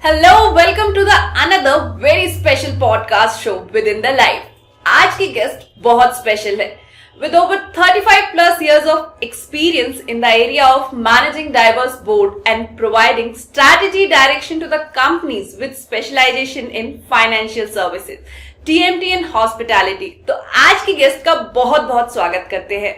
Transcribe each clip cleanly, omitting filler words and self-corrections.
Hello, welcome to the another very special podcast show within the life. आज की guest बहुत special है. With over 35 plus years of experience in the area of managing diverse board and providing strategy direction to the companies with specialization in financial services, TMT and hospitality. तो आज की guest का बहुत बहुत स्वागत करते हैं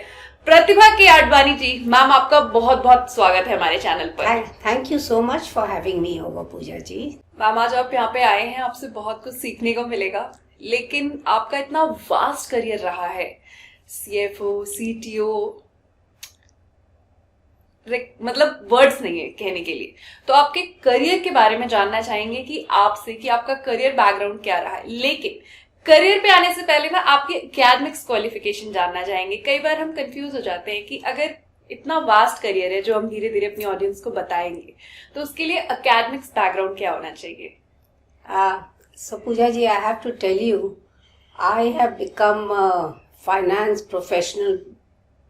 प्रतिभा के आडवाणी जी. मैम, आपका बहुत बहुत स्वागत है हमारे चैनल पर. Thank you so much for having me over Puja ji. Ma'am, आज आप यहाँ पे आए हैं, आपसे बहुत कुछ सीखने को मिलेगा. लेकिन आपका इतना वास्ट करियर रहा है, CFO, CTO, मतलब वर्ड्स नहीं है कहने के लिए. तो आपके करियर के बारे में जानना चाहेंगे कि आपसे कि आपका करियर बैकग्राउंड क्या रहा है. लेकिन करियर पे आने से पहले ना आपके एकेडमिक्स क्वालिफिकेशन जानना चाहेंगे. कई बार हम कंफ्यूज हो जाते हैं कि अगर इतना वास्ट करियर है जो हम धीरे धीरे अपनी ऑडियंस को बताएंगे, तो उसके लिए एकेडमिक्स बैकग्राउंड क्या होना चाहिए. So Pooja ji, I have to tell you, I have become a finance professional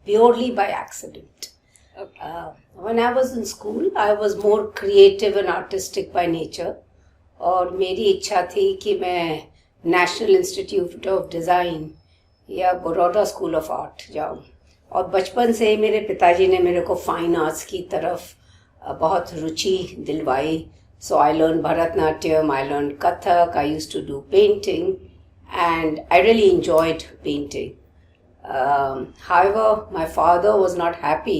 purely by accident. Okay. When I was in school, I was more creative and artistic by nature. और मेरी इच्छा थी कि मैं national institute of design या Baroda school of art जाऊँ. और बचपन से मेरे पिताजी ने मेरे को फाइन आर्ट्स की तरफ बहुत रुचि दिलवाई. So I learned Bharatnatyam, I learned Kathak, I used to do painting, and I really enjoyed painting. However, my father was not happy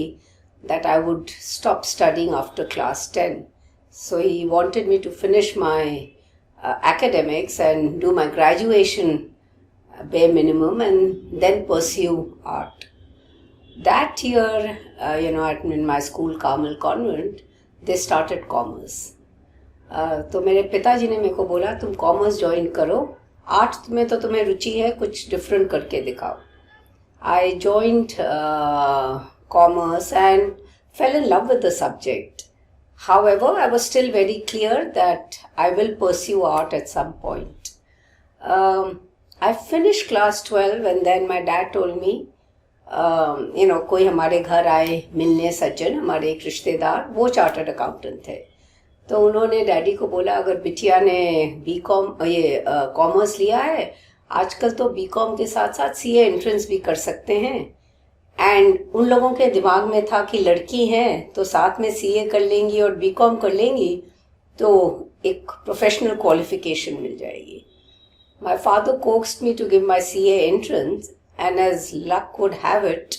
that I would stop studying after class 10. So he wanted me to finish my academics and do my graduation bare minimum and then pursue art. That year, in my school, Carmel Convent, they started commerce. तो मेरे पिताजी ने मेरे को बोला, तुम commerce join करो, art में तो तुम्हें रुचि है, कुछ डिफरेंट करके दिखाओ. I joined commerce and fell in love with the subject. However, I was still very clear that I will pursue art at some point. I finish class 12 and then my dad told me, कोई हमारे घर आए मिलने सज्जन, हमारे एक रिश्तेदार, वो chartered accountant थे. तो उन्होंने डैडी को बोला, अगर बिटिया ने कॉमर्स लिया है, आजकल तो बीकॉम के साथ साथ CA एंट्रेंस भी कर सकते हैं. एंड उन लोगों के दिमाग में था कि लड़की हैं तो साथ में CA कर लेंगी और बीकॉम कर लेंगी तो एक प्रोफेशनल क्वालिफिकेशन मिल जाएगी. My father coaxed me to give my CA entrance and as luck would have it,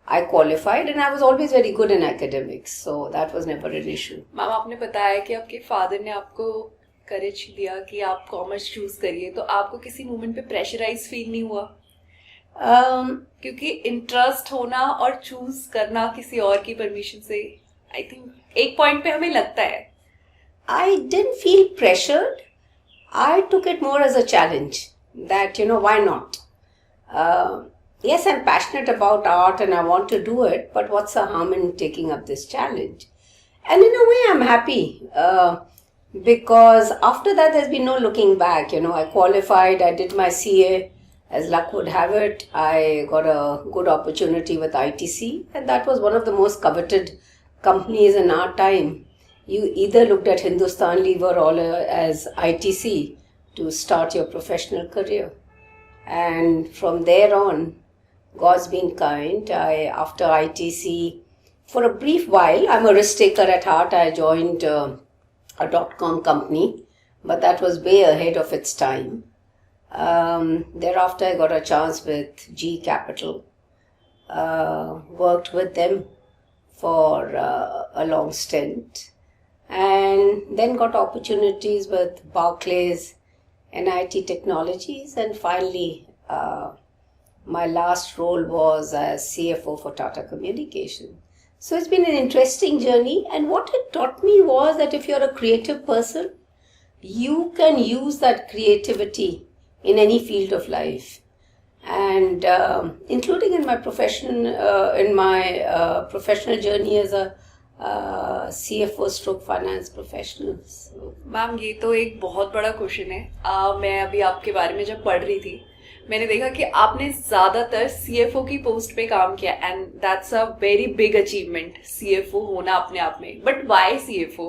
I qualified and I was always very good in academics, so that was never an issue. Ma'am, आपने बताया कि आपके father ने आपको करेज दिया कि आप commerce choose करिए, तो आपको किसी मोमेंट पे प्रेशराइज फील नहीं हुआ? क्योंकि इंटरेस्ट होना और चूज करना किसी और की परमिशन से, आई थिंक एक पॉइंट पे हमें लगता है. I didn't feel pressured. I took it more as a challenge that, why not? Yes, I'm passionate about art and I want to do it, but what's the harm in taking up this challenge? And in a way, I'm happy because after that, there's been no looking back. I qualified, I did my CA, as luck would have it. I got a good opportunity with ITC, and that was one of the most coveted companies in our time. You either looked at Hindustan Lever or as ITC to start your professional career. And from there on, God's been kind. After ITC, for a brief while, I'm a risk taker at heart. I joined a .com company, but that was way ahead of its time. Thereafter, I got a chance with G Capital. Worked with them for a long stint. And then got opportunities with Barclays, NIT Technologies, and finally, my last role was as CFO for Tata Communication. So it's been an interesting journey, and what it taught me was that if you're a creative person, you can use that creativity in any field of life, and including in my professional journey as a CFO stroke finance professional. Ma'am, ये तो एक बहुत बड़ा question है. मैं अभी आपके बारे में जब पढ़ रही थी, मैंने देखा कि आपने ज्यादातर सीएफओ की पोस्ट पे काम किया and that's a very big achievement, CFO होना अपने आप में. But why CFO?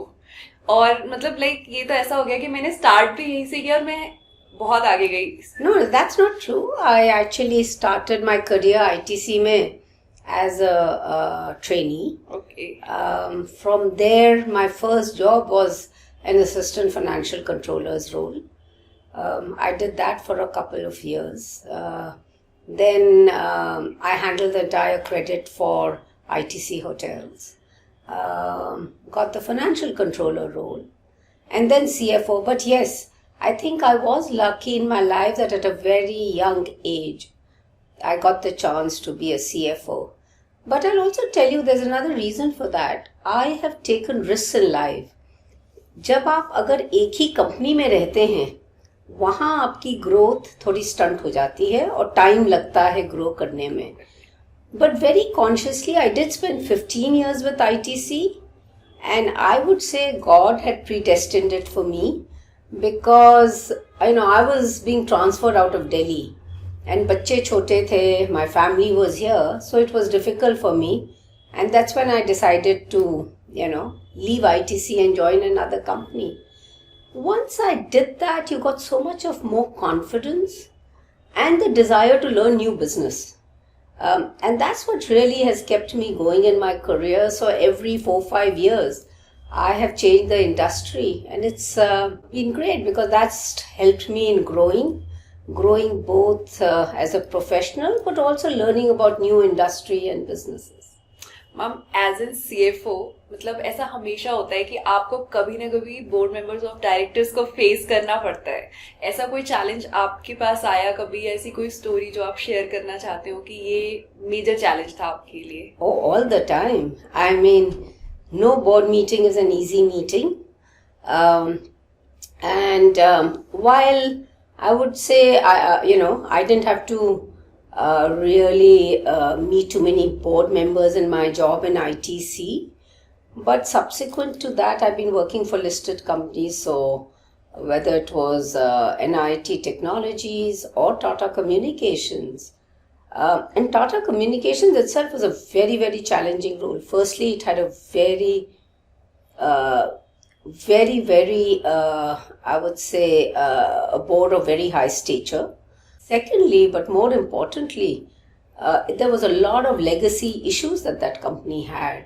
और मतलब लाइक ये तो ऐसा हो गया कि मैंने स्टार्ट भी यहीं से किया और मैं बहुत आगे गई. No, that's not true. I actually started my career ITC में as a trainee. Okay. From there, my first job was an assistant financial controller's role. I did that for a couple of years. Then I handled the entire credit for ITC hotels. Got the financial controller role. And then CFO. But yes, I think I was lucky in my life that at a very young age, I got the chance to be a CFO. But I'll also tell you there's another reason for that. I have taken risks in life. जब आप अगर एक ही company में रहते हैं, वहाँ आपकी growth थोड़ी स्टंट हो जाती है और टाइम लगता है ग्रो करने में. But very consciously, I did spend 15 years with ITC, and I would say God had predestined it for me because I was being transferred out of Delhi. And बच्चे छोटे थे, my family was here, so it was difficult for me. And that's when I decided to, leave ITC and join another company. Once I did that, you got so much of more confidence and the desire to learn new business. And that's what really has kept me going in my career. So every 4-5 years, I have changed the industry, and it's been great because that's helped me in growing both as a professional, but also learning about new industry and businesses. Ma'am as a CFO मतलब ऐसा हमेशा होता है कि आपको कभी ना कभी बोर्ड मेंबर्स ऑफ डायरेक्टर्स को फेस करना पड़ता है. ऐसा कोई चैलेंज आपके पास आया कभी? ऐसी कोई स्टोरी जो आप शेयर करना चाहते हो कि ये मेजर चैलेंज था आपके लिए? All the time. I mean, no board meeting is an easy meeting. While I would say, I didn't have to really meet too many board members in my job in ITC. But subsequent to that, I've been working for listed companies. So whether it was NIT Technologies or Tata Communications. And Tata Communications itself was a very, very challenging role. Firstly, it had a very, I would say, a board of very high stature. Secondly, but more importantly, there was a lot of legacy issues that company had.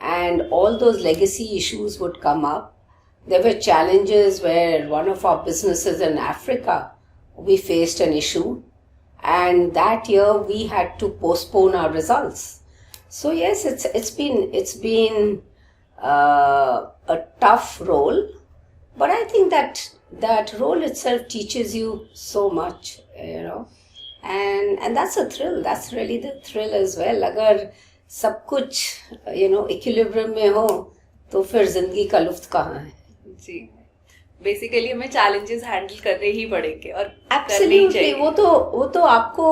And all those legacy issues would come up. There were challenges where one of our businesses in Africa, we faced an issue. And that year we had to postpone our results. So yes, it's been a tough role, but I think that role itself teaches you so much, and that's a thrill. That's really the thrill as well. अगर सब कुछ equilibrium में हो तो फिर जिंदगी का लुत्फ कहाँ है? जी, बेसिकली हमें चैलेंजेस हैंडल करने ही पड़ेंगे और एब्सोल्युटली. वो तो आपको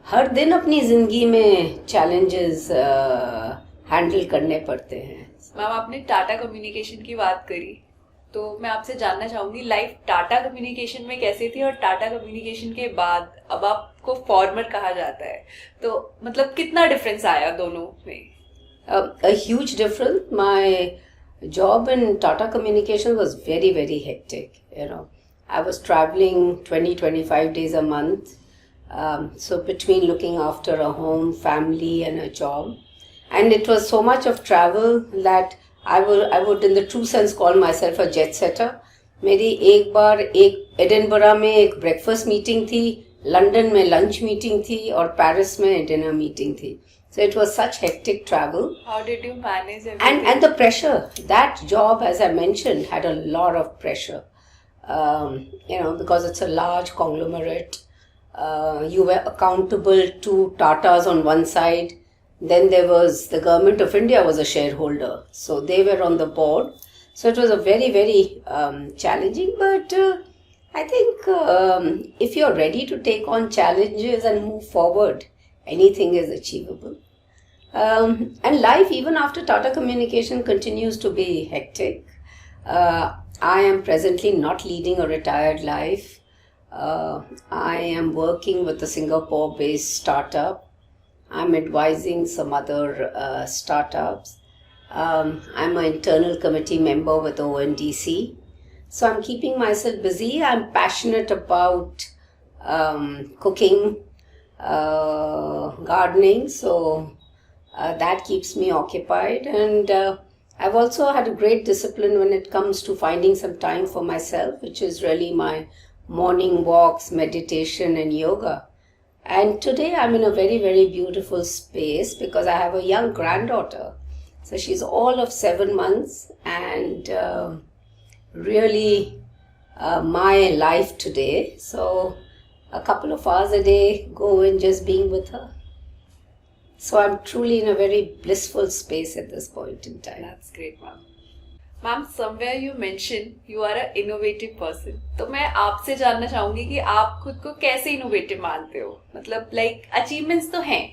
हर दिन अपनी जिंदगी में चैलेंजेस हैंडल करने पड़ते हैं. मैम आपने टाटा कम्युनिकेशन की बात करी, तो मैं आपसे जानना चाहूंगी लाइफ टाटा कम्युनिकेशन में कैसी थी और टाटा कम्युनिकेशन के बाद अब आपको फॉर्मर कहा जाता है, तो मतलब कितना डिफरेंस आया दोनों में? A huge difference. My job in Tata Communications was very, very hectic. I was traveling 20-25 days a month. So between looking after a home, family and a job. And it was so much of travel that I would in the true sense call myself a jet setter. मेरी एक बार एक Edinburgh में एक breakfast meeting थी, London में lunch meeting थी और Paris में डिनर मीटिंग थी. So it was such hectic travel. How did you manage everything? And the pressure. That job, as I mentioned, had a lot of pressure. Because it's a large conglomerate. You were accountable to Tatas on one side. Then there was the government of India was a shareholder. So they were on the board. So it was a very, very challenging. But I think if you're ready to take on challenges and move forward, anything is achievable. And life, even after Tata Communication, continues to be hectic. I am presently not leading a retired life. I am working with a Singapore-based startup. I'm advising some other startups. I'm an internal committee member with ONDC. So I'm keeping myself busy. I'm passionate about cooking, gardening. So that keeps me occupied. And I've also had a great discipline when it comes to finding some time for myself, which is really my morning walks, meditation, and yoga. And today I'm in a very, very beautiful space because I have a young granddaughter. So she's all of 7 months and really my life today. So a couple of hours a day go in just being with her. So I'm truly in a very blissful space at this point in time. That's great, ma'am. Ma'am somewhere you mention you are a innovative person, तो मैं आपसे जानना चाहूंगी कि आप खुद को कैसे इनोवेटिव मानते हो? मतलब लाइक अचीवमेंट्स तो हैं,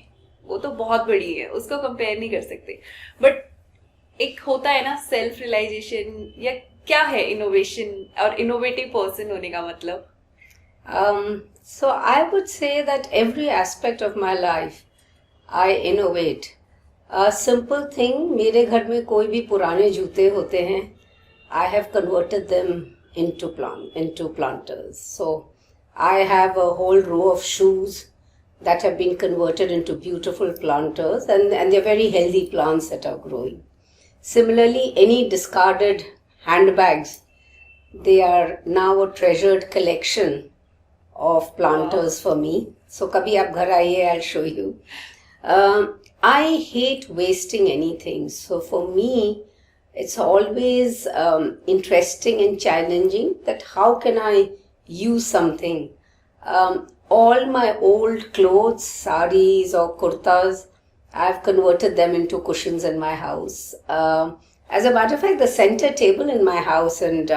वो तो बहुत बड़ी है, उसको कंपेयर नहीं कर सकते, बट एक होता है ना सेल्फ रियलाइजेशन, या क्या है इनोवेशन और इनोवेटिव पर्सन होने का मतलब? So I would say that every aspect of my life I innovate. A simple thing, मेरे घर में कोई भी पुराने जूते होते हैं, I have converted them into planters. So I have a whole row of shoes that have been converted into beautiful planters, and they're very healthy plants that are growing. Similarly, any discarded handbags, they are now a treasured collection of planters for me. So kabhi aap ghar aiye, I'll show you. I hate wasting anything. So for me, it's always interesting and challenging that how can I use something. All my old clothes, saris or kurtas, I've converted them into cushions in my house. As a matter of fact, the center table in my house, and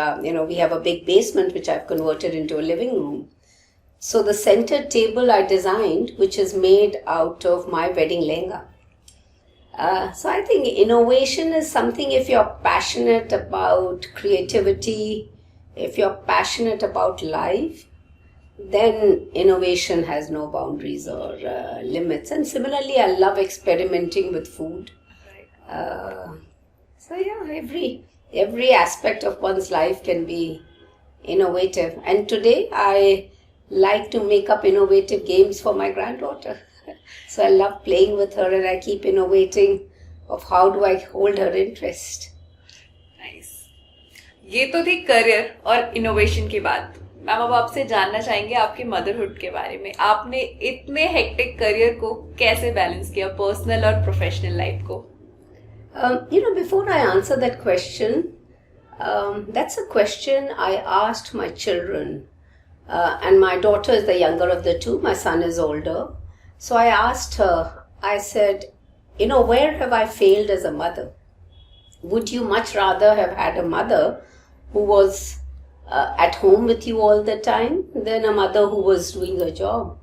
we have a big basement which I've converted into a living room. So the center table I designed, which is made out of my wedding lehenga. So I think innovation is something, if you're passionate about creativity, if you're passionate about life, then innovation has no boundaries or limits. And similarly, I love experimenting with food. So yeah, every aspect of one's life can be innovative. And today I like to make up innovative games for my granddaughter. So I love playing with her and I keep innovating of how do I hold her interest. Nice. ये तो थी career और innovation की बात. Ma'am अब आपसे जानना चाहेंगे आपके मदरहुड के बारे में. आपने इतने हेक्टिक करियर को कैसे बैलेंस किया, पर्सनल और प्रोफेशनल लाइफ को? Before I answer that question, that's a question I asked my children. And my daughter is the younger of the two, my son is older. So I asked her, I said, where have I failed as a mother? Would you much rather have had a mother who was at home with you all the time than a mother who was doing her job?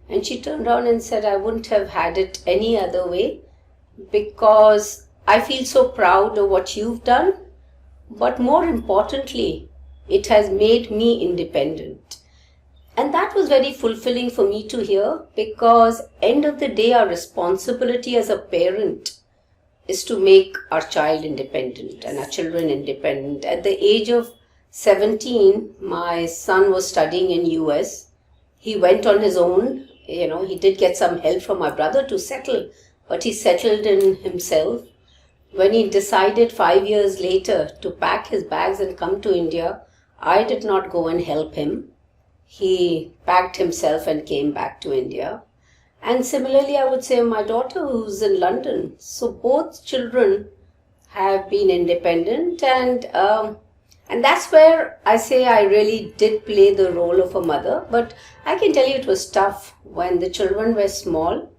And she turned around and said, I wouldn't have had it any other way because I feel so proud of what you've done. But more importantly, it has made me independent. And that was very fulfilling for me to hear because end of the day, our responsibility as a parent is to make our child independent and our children independent. At the age of 17, my son was studying in US. He went on his own. He did get some help from my brother to settle, but he settled in himself. When he decided 5 years later to pack his bags and come to India, I did not go and help him. He packed himself and came back to India. And similarly, I would say my daughter who's in London. So both children have been independent and that's where I say I really did play the role of a mother. But I can tell you it was tough. When the children were small,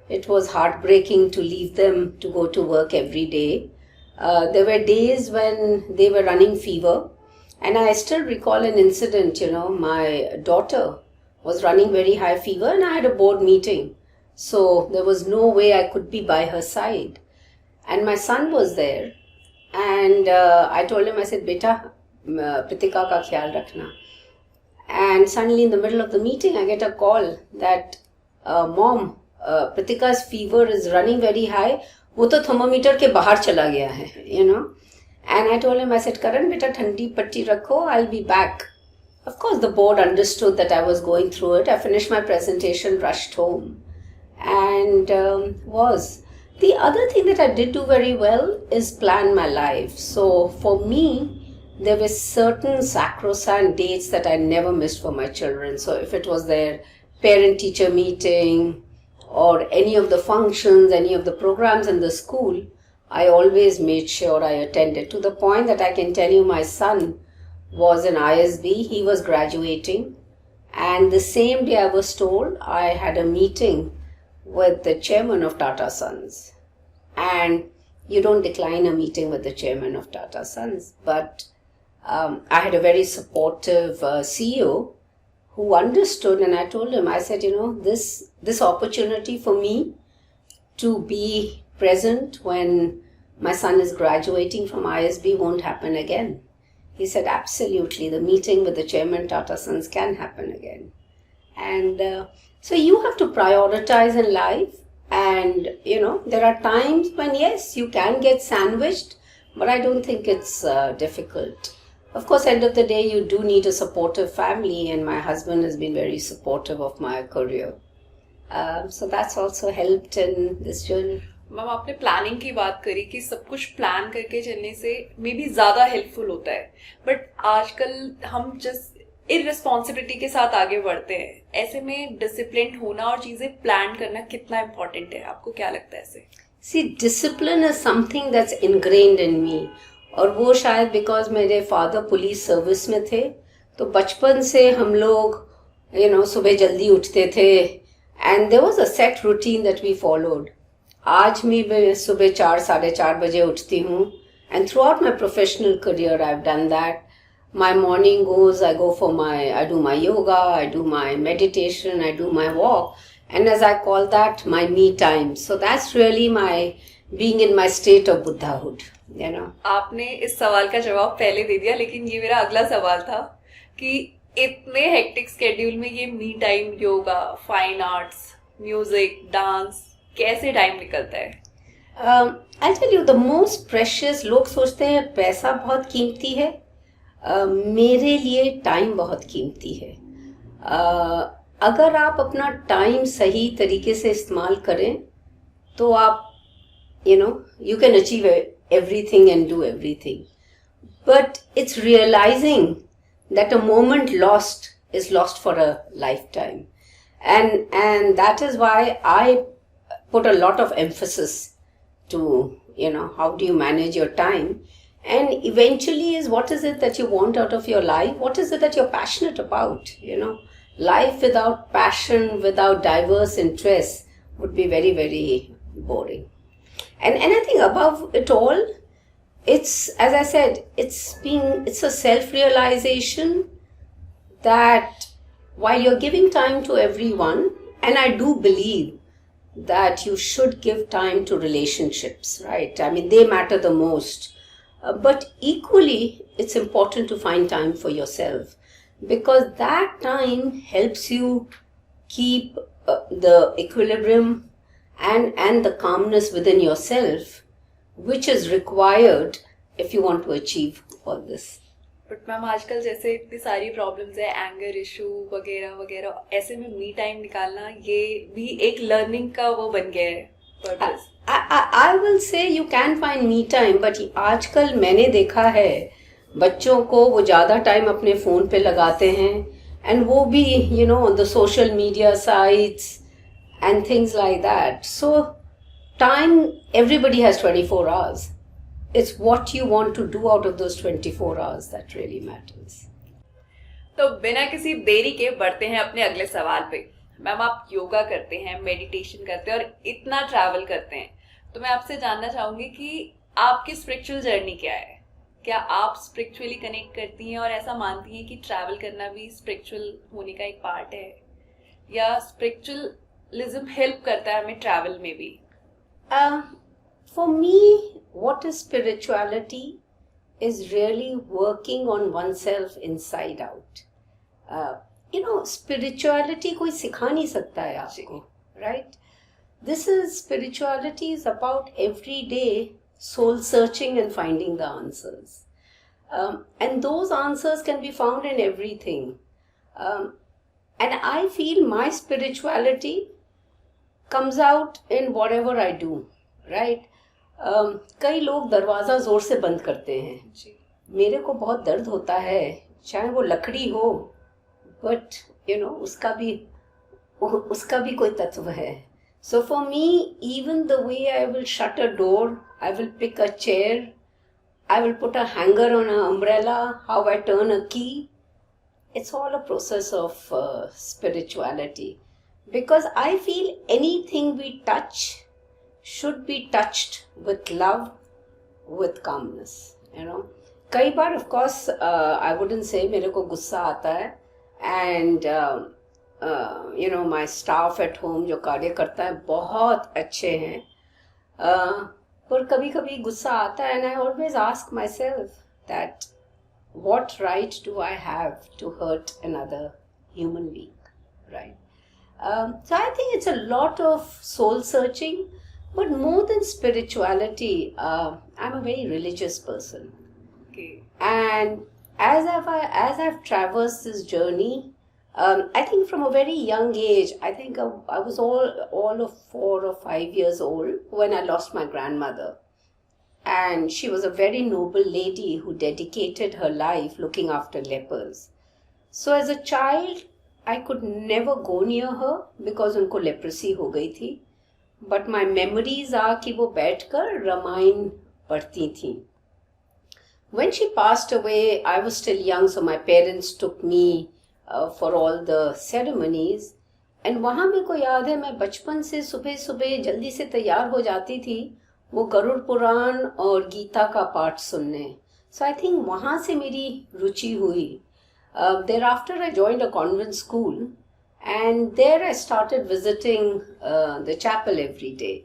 it was heartbreaking to leave them to go to work every day. There were days when they were running fever. And I still recall an incident, my daughter was running very high fever and I had a board meeting. So there was no way I could be by her side. And my son was there. And I told him, I said, Beta, Pritika ka khayal rakhna. And suddenly in the middle of the meeting, I get a call that, Mom, Pratika's fever is running very high. वो तो thermometer के बाहर चला गया है, you know. And I told him, I said, Karan, beta thandi patti rakho, I'll be back. Of course, the board understood that I was going through it. I finished my presentation, rushed home, and was. The other thing that I did do very well is plan my life. So for me, there were certain sacrosanct dates that I never missed for my children. So if it was their parent-teacher meeting or any of the functions, any of the programs in the school, I always made sure I attended, to the point that I can tell you my son was in ISB, he was graduating, and the same day I was told I had a meeting with the chairman of Tata Sons. And you don't decline a meeting with the chairman of Tata Sons, but I had a very supportive CEO who understood, and I told him, I said, you know, this opportunity for me to be present when my son is graduating from ISB won't happen again. He said, absolutely, the meeting with the chairman Tata Sons can happen again. And so you have to prioritize in life. And, you know, there are times when, yes, you can get sandwiched, but I don't think it's difficult. Of course, end of the day, you do need a supportive family, and my husband has been very supportive of my career. So that's also helped in this journey. Ma'am आपने planning की बात करी कि सब कुछ plan करके चलने से मे बी ज्यादा हेल्पफुल होता है, बट आजकल हम जस्ट इररिस्पॉन्सिबिलिटी के साथ आगे बढ़ते हैं. ऐसे में डिसिप्लिन होना और चीजें प्लान करना कितना इम्पोर्टेंट है, आपको क्या लगता है ऐसे? See discipline is something that's ingrained in me, और वो शायद बिकॉज मेरे फादर पुलिस सर्विस में थे, तो बचपन से हम लोग सुबह जल्दी उठते थे, and there was a set routine that we followed. आज मैं सुबह 4-4:30 बजे उठती हूँ, and throughout my professional career I have done that. My morning goes, I do my yoga, I do my meditation, I do my walk, and as I call that, my me time. So that's really my being in my state of Buddhahood, you know. आपने इस सवाल का जवाब पहले दे दिया, लेकिन ये मेरा अगला सवाल था कि इतने हेक्टिक स्केड्यूल में ये me time, yoga, fine arts, music, dance, कैसे टाइम निकलता है? I'll tell you, the most precious, लोग सोचते हैं पैसा बहुत कीमती है. मेरे लिए टाइम बहुत कीमती है. अगर आप अपना टाइम सही तरीके से इस्तेमाल करें तो आप you can achieve everything and do everything. But it's realizing that a moment lost is lost for a lifetime. And that is why I put a lot of emphasis to, how do you manage your time? And eventually is, what is it that you want out of your life? What is it that you're passionate about? Life without passion, without diverse interests would be very, very boring. And I think above it all, it's, as I said, it's a self-realization that while you're giving time to everyone, and I do believe that you should give time to relationships, right? I mean, they matter the most. But equally, it's important to find time for yourself, because that time helps you keep the equilibrium and the calmness within yourself, which is required if you want to achieve all this. But ma'am आजकल जैसे इतनी सारी problems है, anger issue वगैरह वगैरह, ऐसे में me time निकालना ये भी एक लर्निंग का वो बन गया है purpose. I will say you can find me time, but आजकल मैंने देखा है बच्चों को वो ज़्यादा टाइम अपने फ़ोन पे लगाते हैं, and वो भी on the social media sites and things like that. So time, everybody has 24 hours. It's what you want to do out of those 24 hours that really matters. तो बिना किसी देरी के बढ़ते हैं अपने अगले सवाल पे. मैम आप योगा करते हैं, मेडिटेशन करते हैं और इतना ट्रैवल करते हैं, तो मैं आपसे जानना चाहूंगी कि आपकी स्पिरिचुअल जर्नी क्या है? क्या आप स्पिरिचुअली कनेक्ट करती हैं और ऐसा मानती हैं कि ट्रैवल करना भी स्पिरिचुअल होने का एक पार्ट है, या स्पिरिचुअलिज्म हेल्प करता है हमें ट्रैवल में भी? For me, what is spirituality is really working on oneself inside out. Spirituality कोई सिखा नहीं सकता है आपको, right? This is spirituality is about every day soul searching and finding the answers. And those answers can be found in everything. And I feel my spirituality comes out in whatever I do, right? कई लोग दरवाज़ा ज़ोर से बंद करते हैं. मेरे को बहुत दर्द होता है, चाहे वो लकड़ी हो, बट उसका भी कोई तत्व है. So for me, even the way I will shut a door, I will pick a chair, I will put a hanger on an umbrella, how I turn a key, it's all a process of spirituality. Because I feel anything we touch should be touched with love, with calmness, कई बार of course I wouldn't say मेरे को गुस्सा आता है, and my staff at home जो कार्य करता है बहुत अच्छे हैं, पर कभी कभी गुस्सा आता है, and I always ask myself that what right do I have to hurt another human being, right? So I think it's a lot of soul searching, but more than spirituality, I'm a very religious person. Okay. And as I've traversed this journey, I think from a very young age, I think I was all of 4 or 5 years old when I lost my grandmother. And she was a very noble lady who dedicated her life looking after lepers. So as a child, I could never go near her because उनको leprosy हो गई थी. But my memories are कि वो बैठकर रामायण पढ़ती थी. When she passed away, I was still young, so my parents took me for all the ceremonies. And वहाँ मेरे को याद है, मैं बचपन से सुबह सुबह जल्दी से तैयार हो जाती थी वो गरुड़ पुराण और गीता का पाठ सुनने. So I think वहाँ से मेरी रुचि हुई. Thereafter I joined a convent school, and there I started visiting the chapel every day.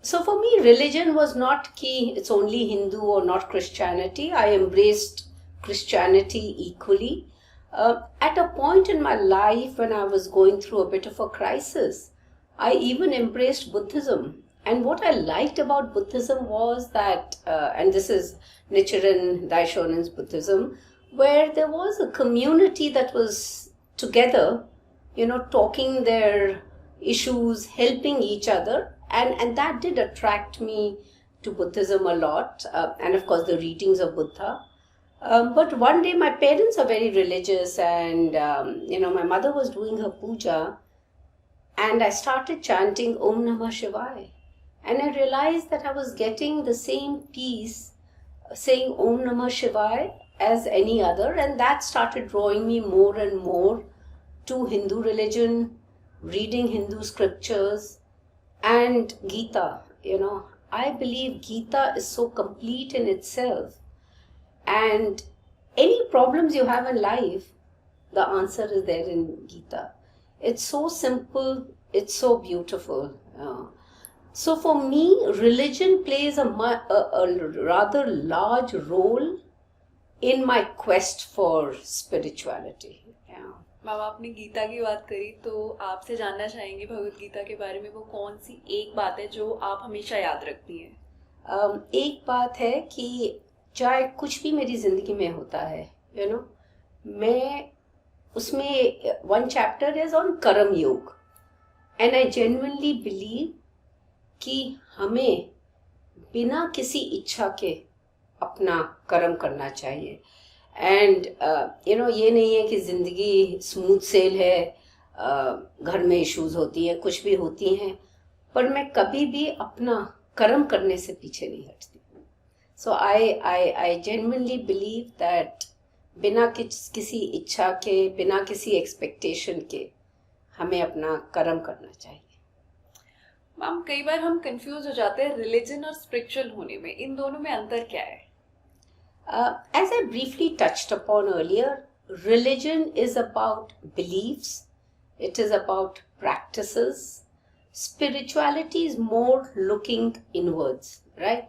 So for me, religion was not key, it's only Hindu or not Christianity. I embraced Christianity equally. At a point in my life when I was going through a bit of a crisis, I even embraced Buddhism. And what I liked about Buddhism was that, and this is Nichiren Daishonen's Buddhism, where there was a community that was together, talking their issues, helping each other. And that did attract me to Buddhism a lot. And of course, the readings of Buddha. But one day my parents are very religious, and, my mother was doing her puja, and I started chanting Om Namah Shivaya. And I realized that I was getting the same peace saying Om Namah Shivaya as any other, and that started drawing me more and more to Hindu religion, reading Hindu scriptures, and Gita. I believe Gita is so complete in itself, and any problems you have in life, the answer is there in Gita. It's so simple, it's so beautiful. So for me, religion plays a rather large role in my quest for spirituality. Ma'am, आपने गीता की बात करी तो आपसे जानना चाहेंगे भगवत गीता के बारे में, वो कौन सी एक बात है जो आप हमेशा याद रखती हैं? एक बात है कि चाहे कुछ भी मेरी जिंदगी में होता है, मैं उसमें one chapter is on कर्म योग, and I genuinely believe कि हमें बिना किसी इच्छा के अपना कर्म करना चाहिए. एंड ये नहीं है कि ज़िंदगी स्मूथ सेल है, घर में इश्यूज होती हैं, कुछ भी होती हैं, पर मैं कभी भी अपना कर्म करने से पीछे नहीं हटती. सो आई जेन्युइनली बिलीव दैट बिना किसी इच्छा के, बिना किसी एक्सपेक्टेशन के हमें अपना कर्म करना चाहिए. मैम, कई बार हम कंफ्यूज हो जाते हैं रिलीजन और स्पिरिचुअल होने में, इन दोनों में अंतर क्या है? As I briefly touched upon earlier, religion is about beliefs, it is about practices. Spirituality is more looking inwards, right?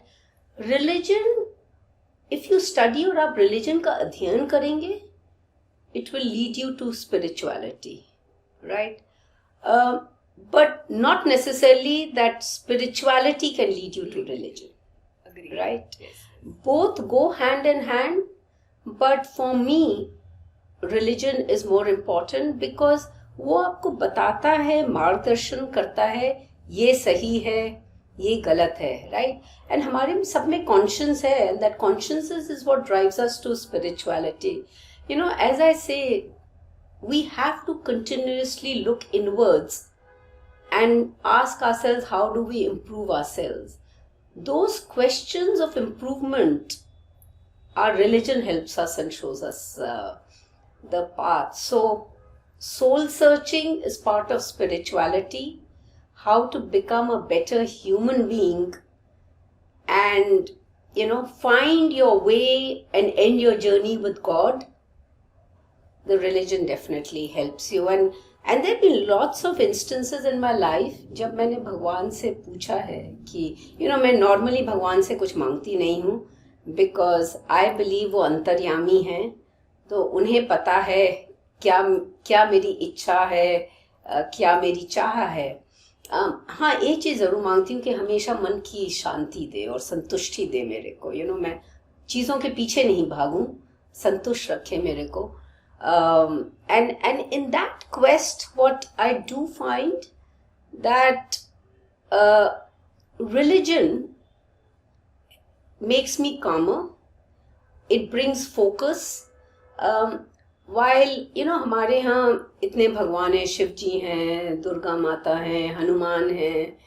Religion, if you study और आप religion का अध्ययन करेंगे, it will lead you to spirituality, right? But not necessarily that spirituality can lead you to religion. Agreed. Right? Yes. Both go hand in hand, but for me, religion is more important because वो आपको बताता है, मार्गदर्शन करता है, ये सही है, ये गलत है, right? And हमारे सब में conscience है, and that conscience is what drives us to spirituality. You know, as I say, we have to continuously look inwards and ask ourselves, how do we improve ourselves? Those questions of improvement, our religion helps us and shows us the path. So, soul searching is part of spirituality. How to become a better human being and, find your way and end your journey with God. The religion definitely helps you. And there have been lots of instances in my life जब मैंने भगवान से पूछा है कि मैं normally भगवान से कुछ मांगती नहीं हूँ because I believe वो अंतर्यामी हैं, तो उन्हें पता है क्या मेरी इच्छा है, क्या मेरी चाह है. हाँ, एक चीज़ ज़रूर मांगती हूँ कि हमेशा मन की शांति दे और संतुष्टि दे मेरे को. मैं चीज़ों के पीछे नहीं भागूं, संतुष्ट रखे मेरे को. And in that quest, what I do find that religion makes me calmer. It brings focus. While हमारे यहाँ इतने भगवान हैं, शिव जी हैं, दुर्गा माता हैं, हनुमान हैं,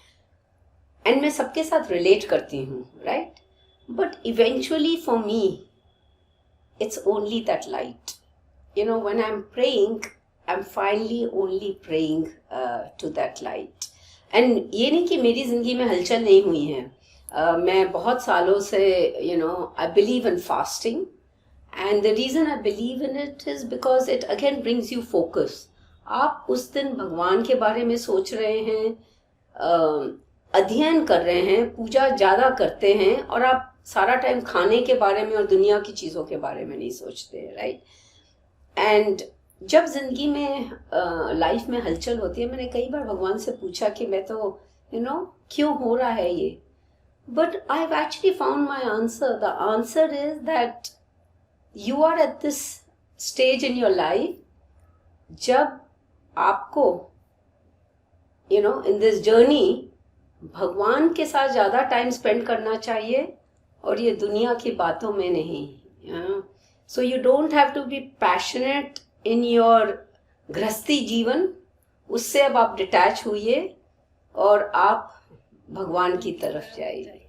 and मैं सबके साथ relate करती हूँ, right? But eventually for me, it's only that light. When I'm praying, I'm finally only praying to that light. And ये नहीं कि मेरी जिंदगी में हलचल नहीं हुई है. मैं बहुत सालों से, I believe in fasting. And the reason I believe in it is because it again brings you focus. आप उस दिन भगवान के बारे में सोच रहे हैं, अध्ययन कर रहे हैं, पूजा ज़्यादा करते हैं, और आप सारा टाइम खाने के बारे में और दुनिया की चीज़ों के बारे में नहीं सोचते हैं, राइट? एंड जब जिंदगी में लाइफ में हलचल होती है, मैंने कई बार भगवान से पूछा कि मैं तो क्यों हो रहा है ये, but I have actually found my answer. The answer is that you are at this stage in your life जब आपको इन दिस जर्नी भगवान के साथ ज़्यादा टाइम स्पेंड करना चाहिए और ये दुनिया की बातों में नहीं. So you don't have to be passionate in your गृहस्थी जीवन, उससे अब आप डिटैच हुए और आप भगवान की तरफ जाइए.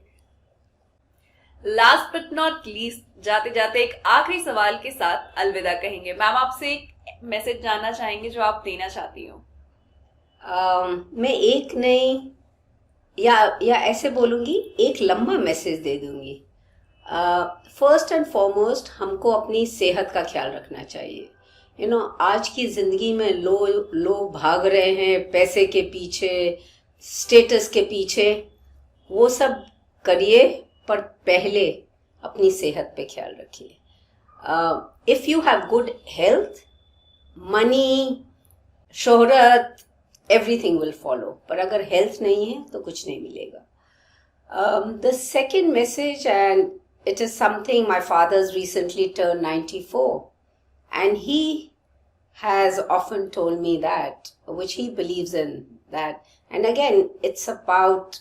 लास्ट बट नॉट लीस्ट, जाते जाते एक आखिरी सवाल के साथ अलविदा कहेंगे. मैम, आपसे एक मैसेज जानना चाहेंगे जो आप देना चाहती हो. मैं एक नहीं या ऐसे बोलूँगी, एक लंबा मैसेज दे दूँगी. फर्स्ट एंड फॉरमोस्ट हमको अपनी सेहत का ख्याल रखना चाहिए. आज की ज़िंदगी में लोग भाग रहे हैं पैसे के पीछे, स्टेटस के पीछे. वो सब करिए, पर पहले अपनी सेहत पे ख्याल रखिए. If you have good health, money, शोहरत, एवरीथिंग विल फॉलो. पर अगर हेल्थ नहीं है तो कुछ नहीं मिलेगा. The second message, and it is something my father's recently turned 94, and he has often told me that, which he believes in, that, and again, it's about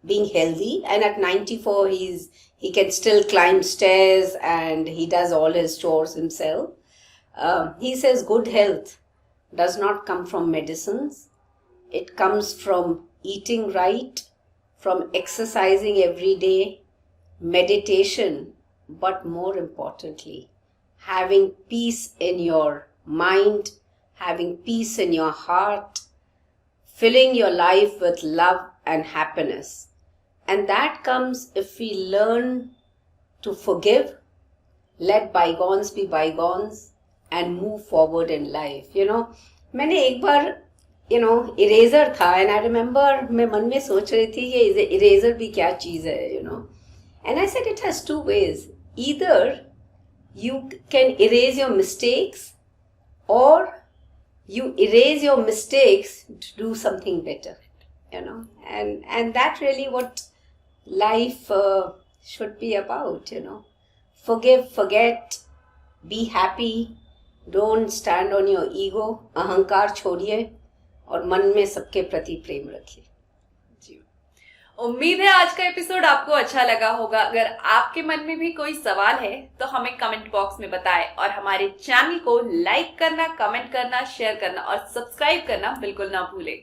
being healthy, and at 94 he can still climb stairs and he does all his chores himself. He says good health does not come from medicines. It comes from eating right, from exercising every day, meditation, but more importantly, having peace in your mind, having peace in your heart, filling your life with love and happiness. And that comes if we learn to forgive, let bygones be bygones, and move forward in life. मैंने एक बार eraser था, and I remember मैं मन में सोच रही थी ये इरेजर भी क्या चीज़ है, and I said it has two ways. Either you can erase your mistakes or you erase your mistakes to do something better, and that really what life should be about. Forgive, forget, be happy, don't stand on your ego, अहंकार छोड़िए और मन में सबके प्रति प्रेम रखिए। जी, उम्मीद है आज का एपिसोड आपको अच्छा लगा होगा। अगर आपके मन में भी कोई सवाल है तो हमें कमेंट बॉक्स में बताएं और हमारे चैनल को लाइक करना, कमेंट करना, शेयर करना और सब्सक्राइब करना बिल्कुल ना भूलें।